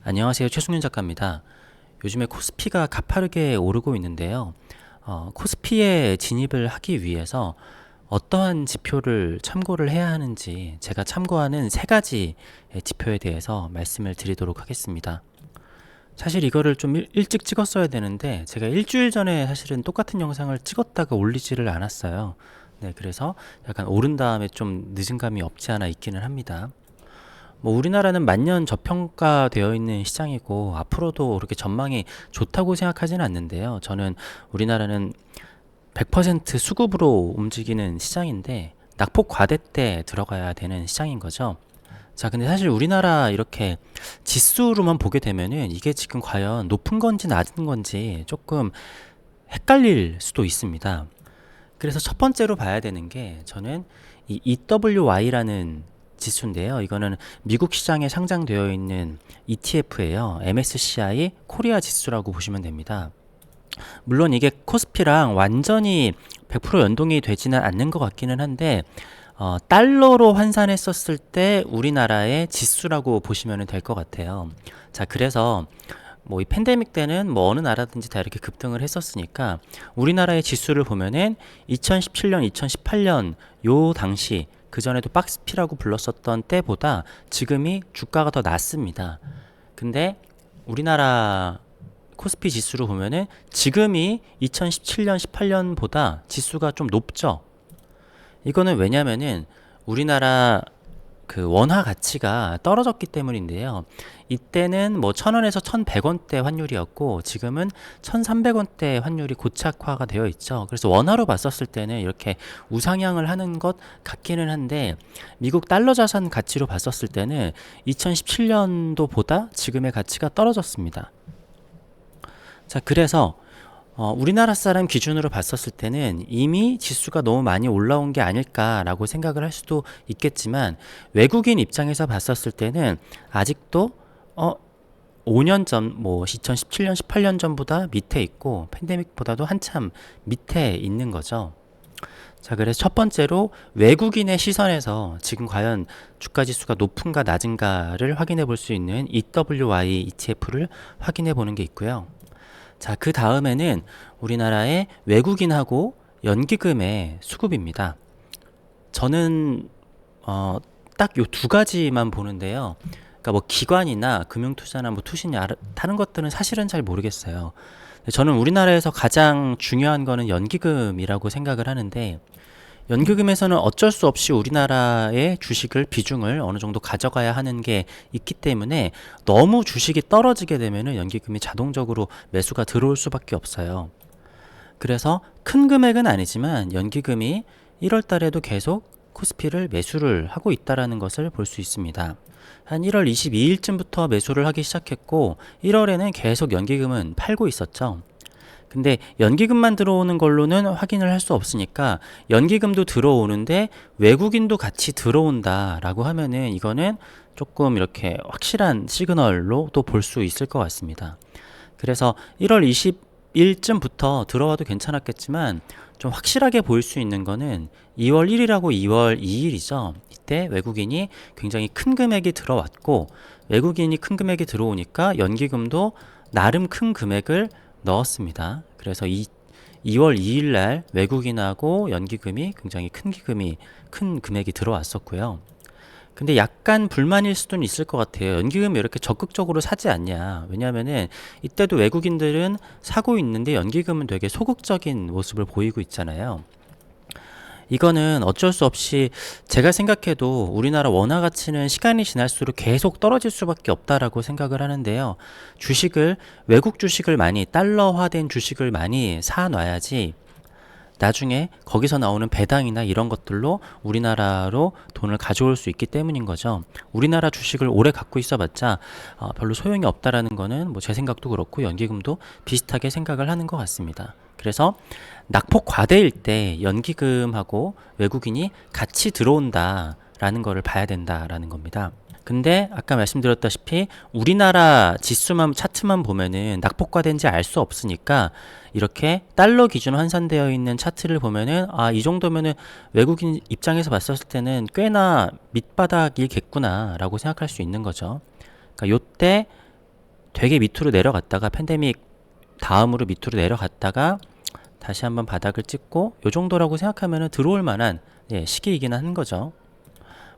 안녕하세요. 최승윤 작가입니다. 요즘에 코스피가 가파르게 오르고 있는데요. 코스피에 진입을 하기 위해서 어떠한 지표를 참고를 해야 하는지 제가 참고하는 세 가지 지표에 대해서 말씀을 드리도록 하겠습니다. 사실 이거를 좀 일찍 찍었어야 되는데 제가 일주일 전에 사실은 똑같은 영상을 찍었다가 올리지를 않았어요. 네, 그래서 약간 오른 다음에 좀 늦은 감이 없지 않아 있기는 합니다. 우리나라는 만년 저평가되어 있는 시장이고 앞으로도 그렇게 전망이 좋다고 생각하지는 않는데요. 저는 우리나라는 100% 수급으로 움직이는 시장인데 낙폭 과대 때 들어가야 되는 시장인 거죠. 자, 근데 사실 우리나라 이렇게 지수로만 보게 되면은 이게 지금 과연 높은 건지 낮은 건지 조금 헷갈릴 수도 있습니다. 그래서 첫 번째로 봐야 되는 게 저는 이 EWY라는 지수인데요. 이거는 미국 시장에 상장되어 있는 ETF예요. MSCI 코리아 지수라고 보시면 됩니다. 물론 이게 코스피랑 완전히 100% 연동이 되지는 않는 것 같기는 한데 달러로 환산했었을 때 우리나라의 지수라고 보시면 될 것 같아요. 자, 그래서 이 팬데믹 때는 어느 나라든지 다 이렇게 급등을 했었으니까 우리나라의 지수를 보면은 2017년, 2018년 요 당시 그 전에도 박스피라고 불렀었던 때보다 지금이 주가가 더 낮습니다. 근데 우리나라 코스피 지수를 보면은 지금이 2017년, 18년보다 지수가 좀 높죠. 이거는 왜냐면은 우리나라 그 원화 가치가 떨어졌기 때문인데요. 이때는 1,000원에서 1,100원대 환율이었고 지금은 1,300원대 환율이 고착화가 되어 있죠. 그래서 원화로 봤었을 때는 이렇게 우상향을 하는 것 같기는 한데 미국 달러 자산 가치로 봤었을 때는 2017년도보다 지금의 가치가 떨어졌습니다. 자, 그래서 우리나라 사람 기준으로 봤었을 때는 이미 지수가 너무 많이 올라온 게 아닐까라고 생각을 할 수도 있겠지만 외국인 입장에서 봤었을 때는 아직도 5년 전, 2017년, 18년 전보다 밑에 있고 팬데믹보다도 한참 밑에 있는 거죠. 자, 그래서 첫 번째로 외국인의 시선에서 지금 과연 주가 지수가 높은가 낮은가를 확인해 볼 수 있는 EWY ETF를 확인해 보는 게 있고요. 자, 그 다음에는 우리나라의 외국인하고 연기금의 수급입니다. 저는 딱 요 두 가지만 보는데요. 그러니까 기관이나 금융투자나 투신이 다른 것들은 사실은 잘 모르겠어요. 저는 우리나라에서 가장 중요한 거는 연기금이라고 생각을 하는데 연기금에서는 어쩔 수 없이 우리나라의 주식을 비중을 어느 정도 가져가야 하는 게 있기 때문에 너무 주식이 떨어지게 되면은 연기금이 자동적으로 매수가 들어올 수밖에 없어요. 그래서 큰 금액은 아니지만 연기금이 1월 달에도 계속 코스피를 매수를 하고 있다라는 것을 볼 수 있습니다. 한 1월 22일쯤부터 매수를 하기 시작했고 1월에는 계속 연기금은 팔고 있었죠. 근데 연기금만 들어오는 걸로는 확인을 할 수 없으니까 연기금도 들어오는데 외국인도 같이 들어온다라고 하면은 이거는 조금 이렇게 확실한 시그널로 또 볼 수 있을 것 같습니다. 그래서 1월 20일쯤부터 들어와도 괜찮았겠지만 좀 확실하게 보일 수 있는 거는 2월 1일하고 2월 2일이죠. 이때 외국인이 굉장히 큰 금액이 들어왔고 외국인이 큰 금액이 들어오니까 연기금도 나름 큰 금액을 넣었습니다. 그래서 2월 2일 날 외국인하고 연기금이 굉장히 큰 금액이 들어왔었고요. 근데 약간 불만일 수도 있을 것 같아요. 연기금 왜 이렇게 적극적으로 사지 않냐. 왜냐면은 이때도 외국인들은 사고 있는데 연기금은 되게 소극적인 모습을 보이고 있잖아요. 이거는 어쩔 수 없이 제가 생각해도 우리나라 원화 가치는 시간이 지날수록 계속 떨어질 수밖에 없다라고 생각을 하는데요. 외국 주식을 많이 달러화된 주식을 많이 사놔야지 나중에 거기서 나오는 배당이나 이런 것들로 우리나라로 돈을 가져올 수 있기 때문인 거죠. 우리나라 주식을 오래 갖고 있어봤자 별로 소용이 없다라는 거는 제 생각도 그렇고 연기금도 비슷하게 생각을 하는 것 같습니다. 그래서 낙폭 과대일 때 연기금하고 외국인이 같이 들어온다라는 거를 봐야 된다라는 겁니다. 근데 아까 말씀드렸다시피 우리나라 지수만 차트만 보면은 낙폭과대인지 알 수 없으니까 이렇게 달러 기준 환산되어 있는 차트를 보면은 이 정도면은 외국인 입장에서 봤었을 때는 꽤나 밑바닥이겠구나 라고 생각할 수 있는 거죠. 그러니까 요때 되게 밑으로 내려갔다가 팬데믹 다음으로 밑으로 내려갔다가 다시 한번 바닥을 찍고 요 정도라고 생각하면은 들어올 만한 시기이긴 한 거죠.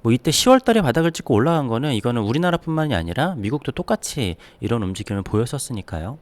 뭐 이때 10월 달에 바닥을 찍고 올라간 거는 이거는 우리나라뿐만이 아니라 미국도 똑같이 이런 움직임을 보였었으니까요.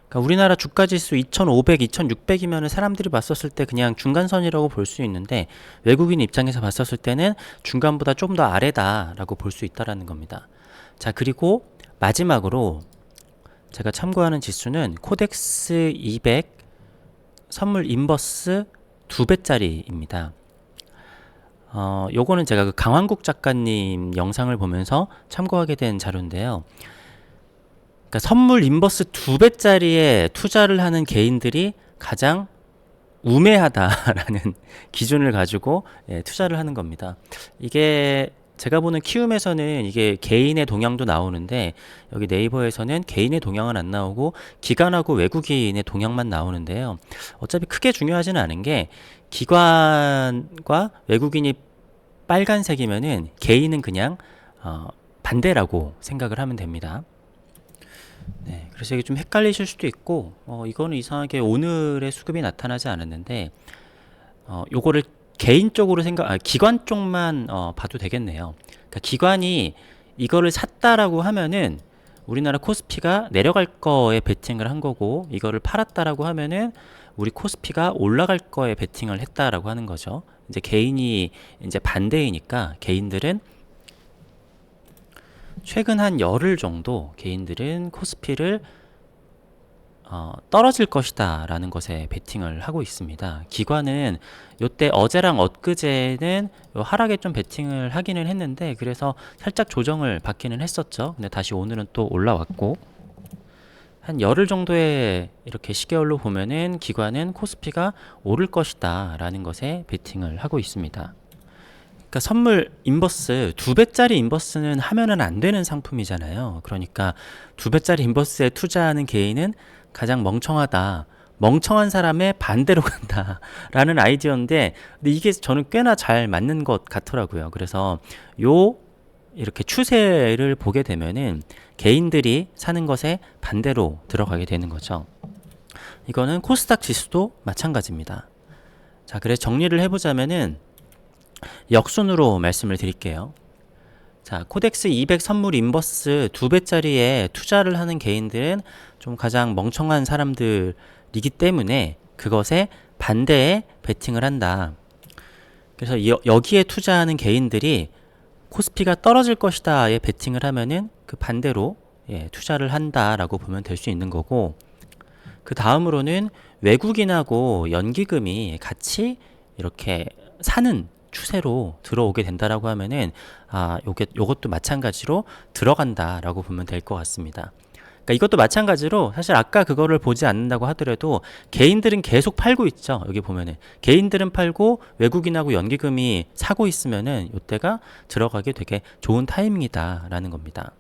그러니까 우리나라 주가 지수 2,500, 2,600이면은 사람들이 봤었을 때 그냥 중간선이라고 볼 수 있는데 외국인 입장에서 봤었을 때는 중간보다 좀 더 아래다라고 볼 수 있다라는 겁니다. 자, 그리고 마지막으로 제가 참고하는 지수는 코덱스 200 선물 인버스 2배짜리입니다. 요거는 제가 그 강환국 작가님 영상을 보면서 참고하게 된 자료인데요. 그러니까 선물 인버스 2배짜리에 투자를 하는 개인들이 가장 우매하다라는 기준을 가지고 투자를 하는 겁니다. 이게 제가 보는 키움에서는 이게 개인의 동향도 나오는데 여기 네이버에서는 개인의 동향은 안 나오고 기관하고 외국인의 동향만 나오는데요. 어차피 크게 중요하지는 않은 게 기관과 외국인이 빨간색이면은 개인은 그냥 반대라고 생각을 하면 됩니다. 네, 그래서 이게 좀 헷갈리실 수도 있고 이거는 이상하게 오늘의 수급이 나타나지 않았는데 요거를 개인적으로 기관 쪽만 봐도 되겠네요. 그러니까 기관이 이거를 샀다라고 하면은 우리나라 코스피가 내려갈 거에 베팅을 한 거고 이거를 팔았다라고 하면은 우리 코스피가 올라갈 거에 베팅을 했다라고 하는 거죠. 이제 개인이 이제 반대이니까 개인들은 최근 한 열흘 정도 개인들은 코스피를 떨어질 것이다 라는 것에 베팅을 하고 있습니다. 기관은 요때 어제랑 엊그제는 요 하락에 좀 베팅을 하기는 했는데 그래서 살짝 조정을 받기는 했었죠. 근데 다시 오늘은 또 올라왔고 한 열흘 정도의 이렇게 시계열로 보면은 기관은 코스피가 오를 것이다 라는 것에 베팅을 하고 있습니다. 그러니까 선물 인버스 2배짜리 인버스는 하면은 안 되는 상품이잖아요. 그러니까 2배짜리 인버스에 투자하는 개인은 가장 멍청하다. 멍청한 사람의 반대로 간다 라는 아이디어인데 근데 이게 저는 꽤나 잘 맞는 것 같더라고요. 그래서 이렇게 추세를 보게 되면은 개인들이 사는 것에 반대로 들어가게 되는 거죠. 이거는 코스닥 지수도 마찬가지입니다. 자, 그래서 정리를 해보자면은 역순으로 말씀을 드릴게요. 자, 코덱스 200 선물 인버스 2배짜리에 투자를 하는 개인들은 좀 가장 멍청한 사람들이기 때문에 그것에 반대에 베팅을 한다. 그래서 여기에 투자하는 개인들이 코스피가 떨어질 것이다에 베팅을 하면은 그 반대로 투자를 한다라고 보면 될 수 있는 거고 그 다음으로는 외국인하고 연기금이 같이 이렇게 사는 추세로 들어오게 된다라고 하면은 요것도 마찬가지로 들어간다라고 보면 될 것 같습니다. 그러니까 이것도 마찬가지로 사실 아까 그거를 보지 않는다고 하더라도 개인들은 계속 팔고 있죠. 여기 보면은 개인들은 팔고 외국인하고 연기금이 사고 있으면은 이때가 들어가기 되게 좋은 타이밍이다라는 겁니다.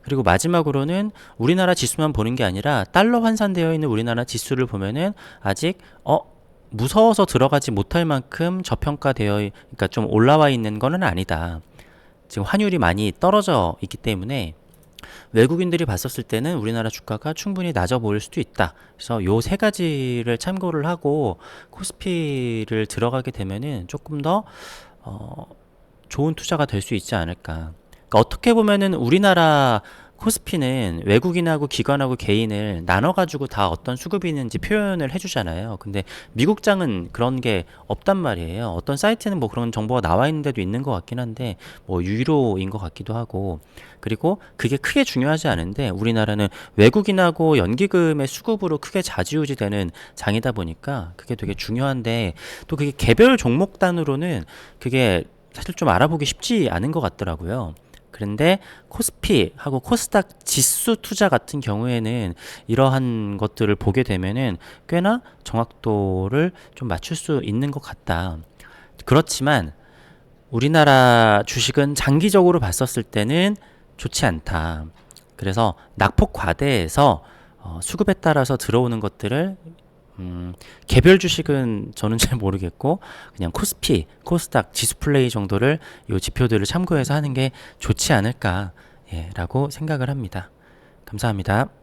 그리고 마지막으로는 우리나라 지수만 보는 게 아니라 달러 환산되어 있는 우리나라 지수를 보면은 아직 무서워서 들어가지 못할 만큼 저평가되어 그러니까 좀 올라와 있는 거는 아니다. 지금 환율이 많이 떨어져 있기 때문에 외국인들이 봤었을 때는 우리나라 주가가 충분히 낮아 보일 수도 있다. 그래서 요 세 가지를 참고를 하고 코스피를 들어가게 되면은 조금 더 좋은 투자가 될 수 있지 않을까. 그러니까 어떻게 보면은 우리나라 코스피는 외국인하고 기관하고 개인을 나눠가지고 다 어떤 수급이 있는지 표현을 해주잖아요. 근데 미국장은 그런 게 없단 말이에요. 어떤 사이트는 뭐 그런 정보가 나와 있는 데도 있는 것 같긴 한데 뭐 유료인 것 같기도 하고 그리고 그게 크게 중요하지 않은데 우리나라는 외국인하고 연기금의 수급으로 크게 좌지우지 되는 장이다 보니까 그게 되게 중요한데 또 그게 개별 종목단으로는 그게 사실 좀 알아보기 쉽지 않은 것 같더라고요. 그런데 코스피하고 코스닥 지수 투자 같은 경우에는 이러한 것들을 보게 되면은 꽤나 정확도를 좀 맞출 수 있는 것 같다. 그렇지만 우리나라 주식은 장기적으로 봤었을 때는 좋지 않다. 그래서 낙폭 과대해서 수급에 따라서 들어오는 것들을 개별 주식은 저는 잘 모르겠고 그냥 코스피, 코스닥, 지수 플레이 정도를 이 지표들을 참고해서 하는 게 좋지 않을까 라고 생각을 합니다. 감사합니다.